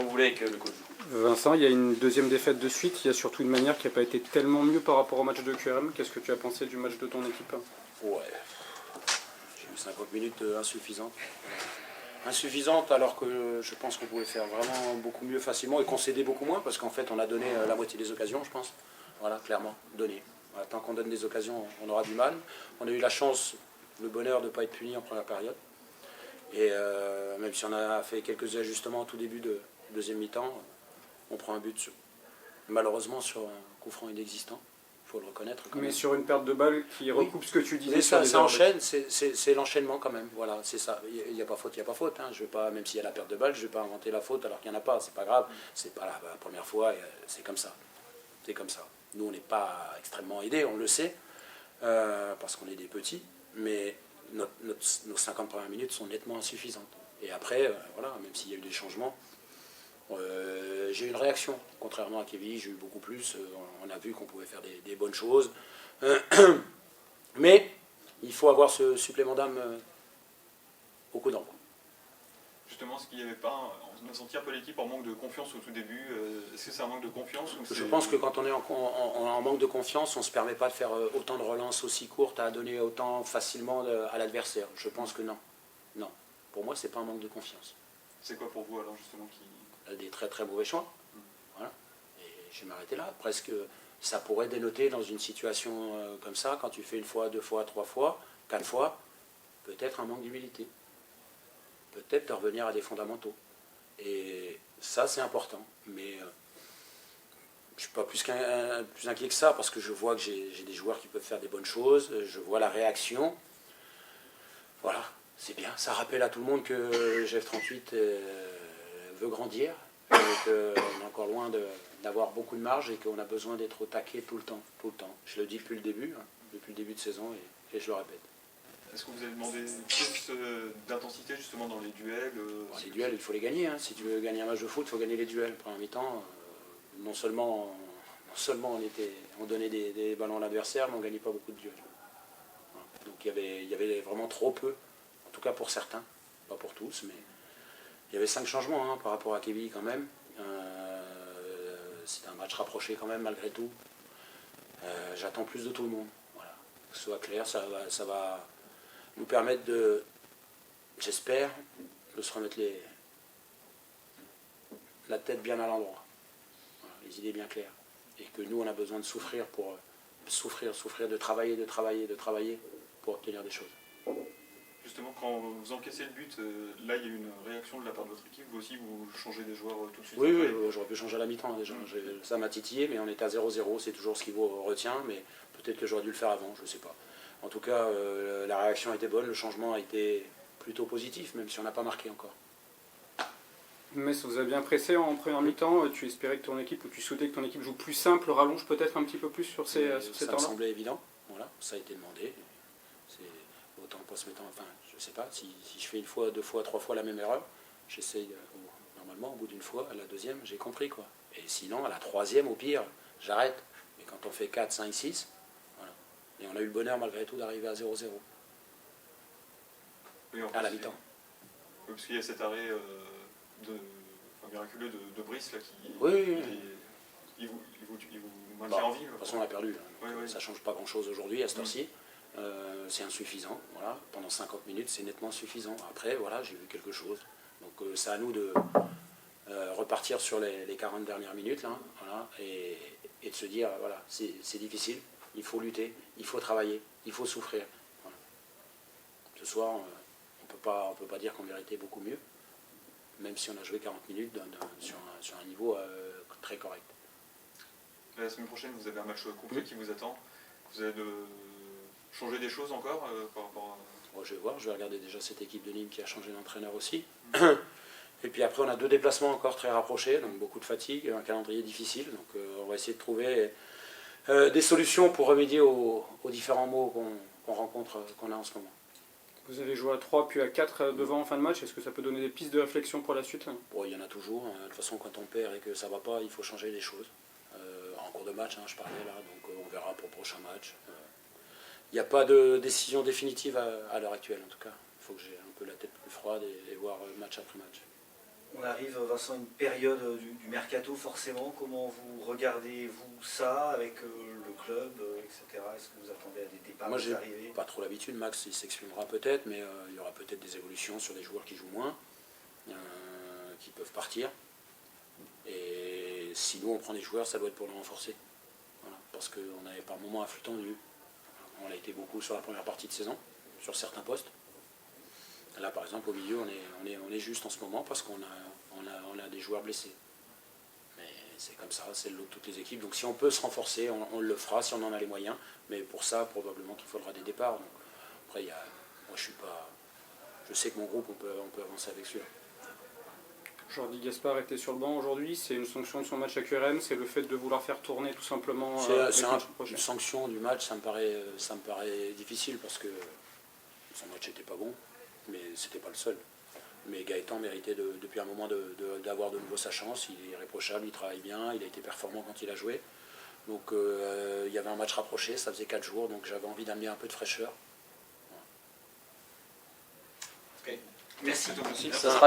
quand vous voulez avec le coach. Vincent, il y a une deuxième défaite de suite, il y a surtout une manière qui n'a pas été tellement mieux par rapport au match de QRM. Qu'est-ce que tu as pensé du match de ton équipe? Ouais, j'ai eu 50 minutes insuffisantes. Insuffisantes alors que je pense qu'on pouvait faire vraiment beaucoup mieux facilement et concéder beaucoup moins parce qu'en fait on a donné la moitié des occasions, je pense. Voilà, clairement, donné. Voilà, tant qu'on donne des occasions, on aura du mal. On a eu la chance, le bonheur de ne pas être puni en première période. Et même si on a fait quelques ajustements au tout début de deuxième mi-temps, on prend un but malheureusement sur un coup franc inexistant. Il faut le reconnaître. Quand Mais même. sur une perte de balle qui recoupe ce que tu disais. Mais sur ça enchaîne, c'est l'enchaînement quand même. Voilà, c'est ça. Il n'y a pas faute, il n'y a pas faute. Hein. Je vais pas, même s'il y a la perte de balle, je ne vais pas inventer la faute alors qu'il n'y en a pas. C'est pas grave. C'est pas la première fois. C'est comme ça. C'est comme ça. Nous, on n'est pas extrêmement aidés, on le sait, parce qu'on est des petits. Mais nos 50 premières minutes sont nettement insuffisantes. Et après, voilà, même s'il y a eu des changements, j'ai eu une réaction. Contrairement à Kevin, j'ai eu beaucoup plus. On a vu qu'on pouvait faire des bonnes choses. Mais il faut avoir ce supplément d'âme au coup d'envoi. Justement, est-ce qu'il n'y avait pas, on a senti un peu l'équipe en manque de confiance au tout début. Est-ce que c'est un manque de confiance ou Je pense que quand on est en manque de confiance, on ne se permet pas de faire autant de relances aussi courtes, à donner autant facilement à l'adversaire. Je pense que non. Non. Pour moi, ce n'est pas un manque de confiance. C'est quoi pour vous alors justement qui... Des très très mauvais choix. Voilà. Et je vais m'arrêter là. Presque, ça pourrait dénoter dans une situation comme ça, quand tu fais une fois, deux fois, trois fois, quatre fois, peut-être un manque d'humilité. Peut-être de revenir à des fondamentaux. Et ça, c'est important. Mais je ne suis pas plus inquiet que ça, parce que je vois que j'ai des joueurs qui peuvent faire des bonnes choses, je vois la réaction. Voilà, c'est bien. Ça rappelle à tout le monde que GF38 veut grandir, et qu'on est encore loin d'avoir beaucoup de marge et qu'on a besoin d'être au taquet tout le temps, tout le temps. Je le dis depuis le début, depuis le début de saison, et je le répète. Est-ce que vous avez demandé plus d'intensité justement dans les duels Les duels, il faut les gagner. Hein. Si tu veux gagner un match de foot, il faut gagner les duels. Pendant mi-temps, non seulement on donnait des ballons à l'adversaire, mais on ne gagnait pas beaucoup de duels. Voilà. Donc il y avait vraiment trop peu, en tout cas pour certains, pas pour tous, mais il y avait 5 changements par rapport à Kevin quand même. C'était un match rapproché quand même malgré tout. J'attends plus de tout le monde. Voilà. Que ce soit clair, ça va nous permettre j'espère, de se remettre la tête bien à l'endroit. Voilà, les idées bien claires. Et que nous, on a besoin de souffrir pour souffrir, de travailler pour obtenir des choses. Justement, quand vous encaissez le but, là il y a eu une réaction de la part de votre équipe, vous aussi vous changez des joueurs tout de suite? Oui, j'aurais pu changer à la mi-temps déjà. Ça m'a titillé, mais on est à 0-0, c'est toujours ce qui vous retient, mais peut-être que j'aurais dû le faire avant, je ne sais pas. En tout cas, la réaction a été bonne, le changement a été plutôt positif, même si on n'a pas marqué encore. Mais ça vous a bien pressé en première mi-temps. Tu espérais que ton équipe, ou tu souhaitais que ton équipe joue plus simple, rallonge peut-être un petit peu plus sur ces Ça me temps-là? semblait évident, voilà, ça a été demandé. Autant pas se mettre enfin, je sais pas, si je fais une fois, deux fois, trois fois la même erreur, j'essaye, normalement, au bout d'une fois, à la deuxième, j'ai compris quoi. Et sinon, à la troisième, au pire, j'arrête. Mais quand on fait 4, 5, 6, voilà. Et on a eu le bonheur malgré tout d'arriver à 0-0. Oui, à la mi-temps. Oui, parce qu'il y a cet arrêt miraculeux de Brice là qui... Oui. Il vous maintient en vie. De toute façon, on a perdu. Oui. Ça ne change pas grand-chose aujourd'hui à cette heure-ci. C'est insuffisant. Voilà. Pendant 50 minutes, c'est nettement suffisant. Après, voilà, j'ai vu quelque chose. Donc c'est à nous de repartir sur les 40 dernières minutes là, voilà, et de se dire, voilà, c'est difficile, il faut lutter, il faut travailler, il faut souffrir. Voilà. Ce soir, on peut pas dire qu'on méritait beaucoup mieux, même si on a joué 40 minutes sur un niveau très correct. La semaine prochaine, vous avez un match complet qui vous attend. Vous avez de changer des choses encore par rapport à... Bon, je vais voir, je vais regarder déjà cette équipe de Nîmes qui a changé d'entraîneur aussi. Et puis après, on a 2 déplacements encore très rapprochés, donc beaucoup de fatigue, un calendrier difficile. Donc on va essayer de trouver des solutions pour remédier aux différents maux qu'on rencontre, qu'on a en ce moment. Vous avez joué à 3 puis à 4 devant en fin de match. Est-ce que ça peut donner des pistes de réflexion pour la suite? Bon, il y en a toujours. De toute façon, quand on perd et que ça ne va pas, il faut changer les choses. En cours de match, je parlais là, donc on verra pour le prochain match. Il n'y a pas de décision définitive à l'heure actuelle, en tout cas. Il faut que j'ai un peu la tête plus froide et voir match après match. On arrive, Vincent, à une période du mercato, forcément. Comment vous regardez-vous ça avec le club, etc. Est-ce que vous attendez à des départs, Moi, des j'ai arrivées? pas trop l'habitude. Max, il s'exprimera peut-être, mais il y aura peut-être des évolutions sur des joueurs qui jouent moins, qui peuvent partir. Et si nous, on prend des joueurs, ça doit être pour les renforcer. Voilà. Parce qu'on avait par moments un flux tendu. On l'a été beaucoup sur la première partie de saison, sur certains postes. Là, par exemple, au milieu, on est juste en ce moment parce qu'on a des joueurs blessés. Mais c'est comme ça, c'est le lot de toutes les équipes. Donc si on peut se renforcer, on le fera si on en a les moyens. Mais pour ça, probablement qu'il faudra des départs. Donc, après, moi, je sais que mon groupe, on peut avancer avec celui-là. Jordi Gaspard était sur le banc aujourd'hui, c'est une sanction de son match à QRM, c'est le fait de vouloir faire tourner tout simplement C'est une une sanction du match, ça me paraît difficile parce que son match n'était pas bon, mais c'était pas le seul. Mais Gaëtan méritait depuis un moment d'avoir de nouveau sa chance, il est irréprochable, il travaille bien, il a été performant quand il a joué. Donc il y avait un match rapproché, ça faisait 4 jours, donc j'avais envie d'amener un peu de fraîcheur. Merci. Merci. Ça sera